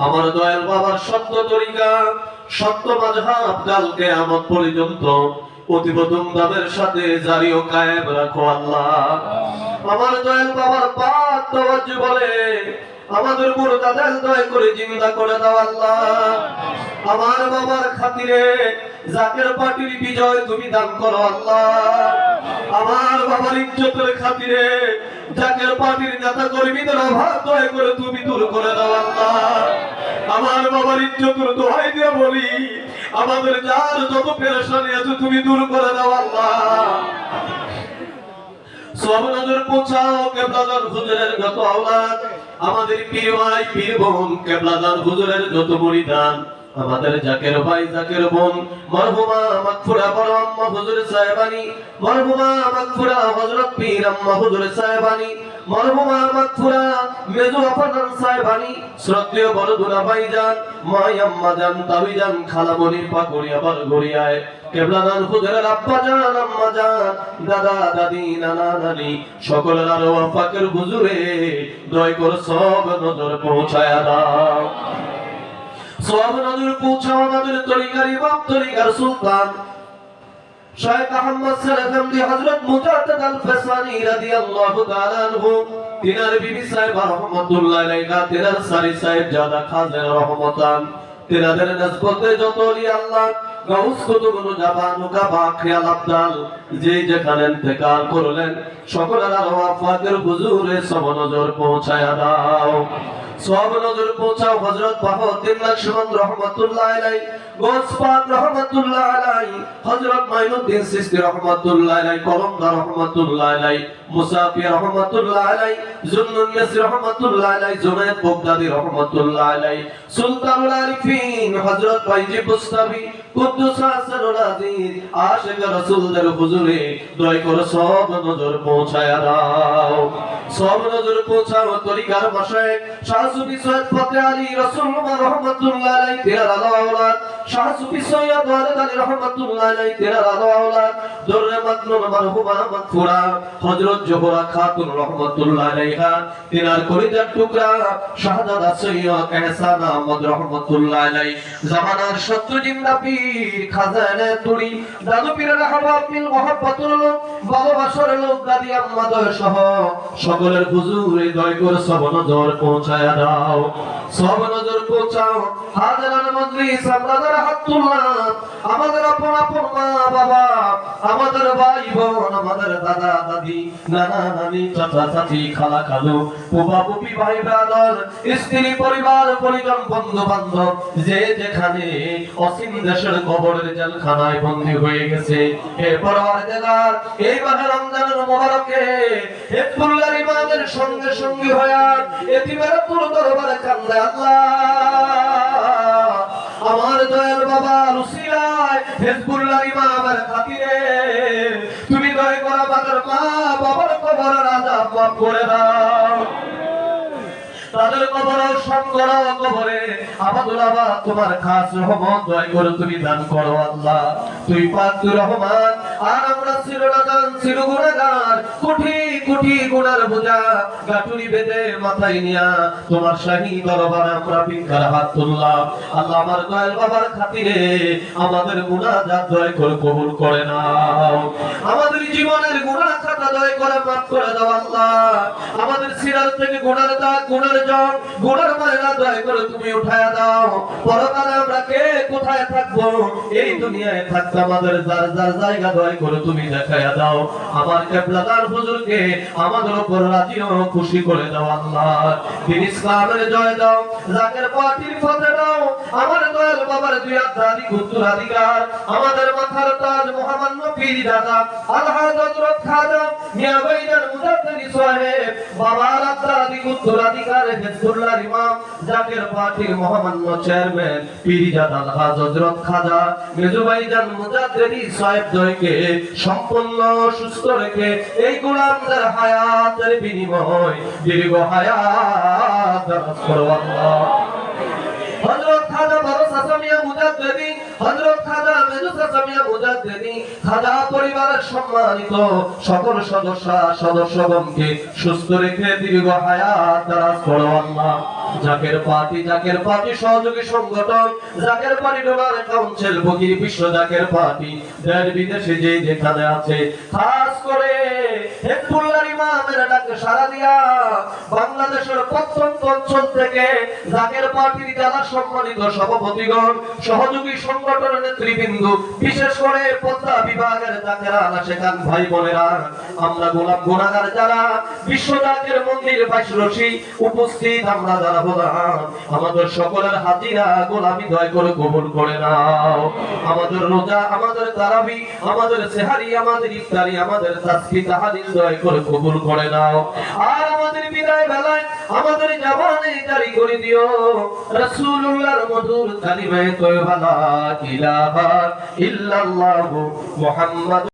আমার দয়াল বাবার সত্য তরিকা, সত্য মাযহাব কাল কিয়ামত পর্যন্ত অতীব ধুমধামের সাথে জারি ও কায়েম রাখো আল্লাহ। আমার দয়াল বাবার পাক তাওয়াজ্জু বলে আমাদের মুরতাদাল দয়া করে জিন্দা করে দাও আল্লাহ। আমার বাবার খাতিরে জাকের পার্টির বিজয় তুমি দান করো আল্লাহ। আমার বাবার ইজ্জতের খাতিরে জাকের পার্টির নেতা কর্মীদের অভাব দয়া করে তুমি দূর করে দাও আল্লাহ। আমার বাবার ইজ্জতের দোহাই দিয়ে বলি আমাদের যার যত পেরেশানি আছে তুমি দূর করে দাও আল্লাহ। সব নজর পৌঁছাও কেবলাদার হুজুরের যত আওলাদ, আমাদের পীর ভাই পীর বোন কেবলাদার হুজুরের যত মুরিদান, আমাদের জাকের ভাই জাকের বোন মরহুমা মাগফুরা বড় আম্মা হুজুর সাহেবানী, মরহুমা মাগফুরা হযরত পীর আম্মা হুজুর সাহেবানী, মরহুমা মাগফুরা মেজু আফাজান সাহেবানী, শ্রদ্ধেয় বড় দুলা ভাইজান মাই আম্মা জান তাবি জান খালামণি পাকুড়িয়া বারগড়িয়ায় কেবলাদার হুজুরের আব্বা জান আম্মা জান দাদা দাদি নানা নানি সকলের আরো পাকের হুজুরে দয়া করে সব নজর পৌঁছায়া দাও। সব নজর পৌঁছাও আমাদের তরিকার ইমাম তরিকার সুলতান শাইখ আহমদ সালাফি হযরত মুজাদ্দিদ আল ফসানি রাদিয়াল্লাহু তাআলা আনহু, তিনার বিবি সাহেবা রাহমাতুল্লাহ আলাইহা, তিনার সারি সাহেব জাদা খাজা রহমাতান, তিনাদের নিসবতে যত ওলি আল্লাহ গাউস কুতুব নুজাবান নুকাবা খিয়াল আব্দাল যে যেখানে ইন্তেকাল করলেন সকলের আরওয়াহ পাকের হুজুরে সব নজর পৌঁছায়া দাও। সব নজর পৌঁছাও হযরত বাহাউদ্দিন নকশবন্দ রহমাতুল্লাহ আলাইহি, গৌস পাক রহমাতুল্লাহ আলাইহি, হযরত মাইনুদ্দিন সিস্তি রহমাতুল্লাহ আলাইহি, কলমদার রহমাতুল্লাহ আলাইহি, মুসাফি রহমাতুল্লাহ আলাইহি, জুন্নুন নাসি রহমাতুল্লাহ আলাইহি, জুনায়েদ বগদাদি রহমাতুল্লাহ আলাইহি, সুলতানুল আরিফিন হযরত বাইজি বুস্তামি কুদ্দুস হাসানুল আজিজ আশিক রাসূলদের হুজুরে দয়া করে সব নজর পৌঁছায়া দাও। সব নজর পৌঁছাও তরিকার মাশায়েখ শাহ সুফি সৈয়দ ফতে আলী রাসূলুল্লাহ রহমাতুল্লাহ আলাইহি, তেরা আওলাদ শাহ সুফি সৈয়দ ওয়ালিদ আলী রহমাতুল্লাহ আলাইহি, তেরা আওলাদ দুররে মাকনুন মারহুমা মাগফুরা হযরত জোহরা খাতুন রহমাতুল্লাহ আলাইহা, তিনার কলিজার টুকরা শাহজাদা সৈয়দ এহসান আহমদ রহমাতুল্লাহ আলাইহি, জামানার সত্য জিন্দা পীর খাজানে তুড়ি দাদু পীরের আহবাব মিল মোহাব্বতুল লোক ভালোবাসার লোক দাদি আম্মা দয় সহ সকলের হুজুরে দয়া করে সব নজর পৌঁছায়া দাও। সব নজর পৌঁছাও হাজারান মজলিস আমরা যারা হাত তুললাম, আমাদের আপন আপন মা বাবা, আমাদের ভাই বোন, আমাদের দাদা দাদি নানা নানি চাচা চাচি খালা খালু ফুফা ফুফি ভাই ব্রাদার স্ত্রী পরিবার পরিজন বন্ধু বান্ধব যে যেখানে অসীম দেশের কবরের জেলখানায় বন্দী হয়ে গেছে, হে পরওয়ারদিগার এই মাহে রমজানের মোবারকে হিজবুল্লাহর ইমামের সঙ্গে সঙ্গী হয়া এতিমের তোর দরবারে কান্দে আল্লাহ। আমার দয়াল বাবা রুসিলায় হিজবুল্লাহর ইমামের খাতিরে তুমি দয়া করে আমাদের মা বাবার কবরের আযাব মাফ করে দাও। তাদের কবরে সংকর কবরে আবাদুল আবাদ তোমার খাস রহমত দয়া করে তুমি দান করো আল্লাহ। তুই পাক তুই রহমান আর আমরা চিরনাদান চিরগুনাহগার, কোটি কোটি গুনার বোঝা গাটুরি বেঁধে মাথায় নিয়া তোমার শাহী দরবারে আমরা ভিক্ষার হাত তুললাম আল্লাহ। আমার দয়াল বাবার খাতিরে আমাদের মুনাজাত দয়া করে কবুল করে নাও। আমাদের জীবনের গুনাহ খাতা দয়া করে মাফ করে দাও আল্লাহ। আমাদের সিরাত থেকে গুনার দাগ গুনার জং গুনার ময়লা দয়া করে তুমি উঠায়া দাও। পরকালে আমরা কে কোথায় থাকবো, এই দুনিয়ায় থাকতে আমাদের যার যার জায়গা দয়া করে তুমি দেখায়া দাও। আমার কিবলাদার হুজুরকে আমাদের উপর রাজি ও খুশি করে দাও আল্লাহ। দিন ইসলামের জয় দাও, জাকের পার্টির ফতে দাও। আমার দয়াল বাবার দুই আধ্যাত্মিক উত্তরাধিকার আমাদের মাথার তাজ মহামান্য পীর দাদা আলহাজ হযরত খাজা মিয়া ভাইজান মুজাদ্দিদ সাহেব, বাবার আধ্যাত্মিক উত্তরাধিকার হিজবুল্লাহর ইমাম জাকের পার্টির মহামান্য চেয়ারম্যান পীর দাদা আলহাজ হযরত খাজা মেজু ভাইজান মুজাদ্দিদ সাহেব দয়কে সম্পূর্ণ সুস্থ রেখে এই গোলামদের হায়াতের বিনিময় দীর্ঘ হায়াত দান করো আল্লাহ। হযরত খাজা বড় সাসামিয়া মুজাদ্দিদি, হযরত খাজা মেজু সাসামিয়া মুজাদ্দিদি, খাজা পরিবারের সম্মানিত সকল সদস্যগণকে সুস্থ রেখে দীর্ঘ হায়াত দান করো আল্লাহ। জাকের পার্টি সহযোগী সংগঠন জাকের পার্টি ডোনার কাউন্সিল ফকির বিশ্ব জাকের পার্টি দেশ বিদেশে যে যেখানে আছে খাস করে হিজবুল্লাহর ইমামের ডাকে সাড়া দিয়া বাংলাদেশের প্রত্যন্ত অঞ্চল থেকে জাকের পার্টির জেলা সম্মানিত সভাপতিগণ সহযোগী সংগঠনের নেতৃবৃন্দ বিশেষ করে পদ্মা বিভাগের জাকেরা আলাশেখান ভাই বোনেরা আমরা গোলাম গুনাহগার যারা বিশ্ব জাকের মন্দির বাইশরশি উপস্থিত আমরা যারা হলাম আমাদের সকলের হাজিরা গোলামি দয়া করে কবুল করে নাও। আমাদের রোজা, আমাদের তারাবি, আমাদের সেহারি, আমাদের ইফতারি, আমাদের তাসবিহ তাহলিল দয়া করে কবুল করে নাও। আর আমাদের বিদায় বেলায় আমাদের জবানে জারি করে দিও রাসূলুল্লাহর মধুর কালিমা তয়্যিবা লা ইলাহা ইল্লাল্লাহু মুহাম্মাদ।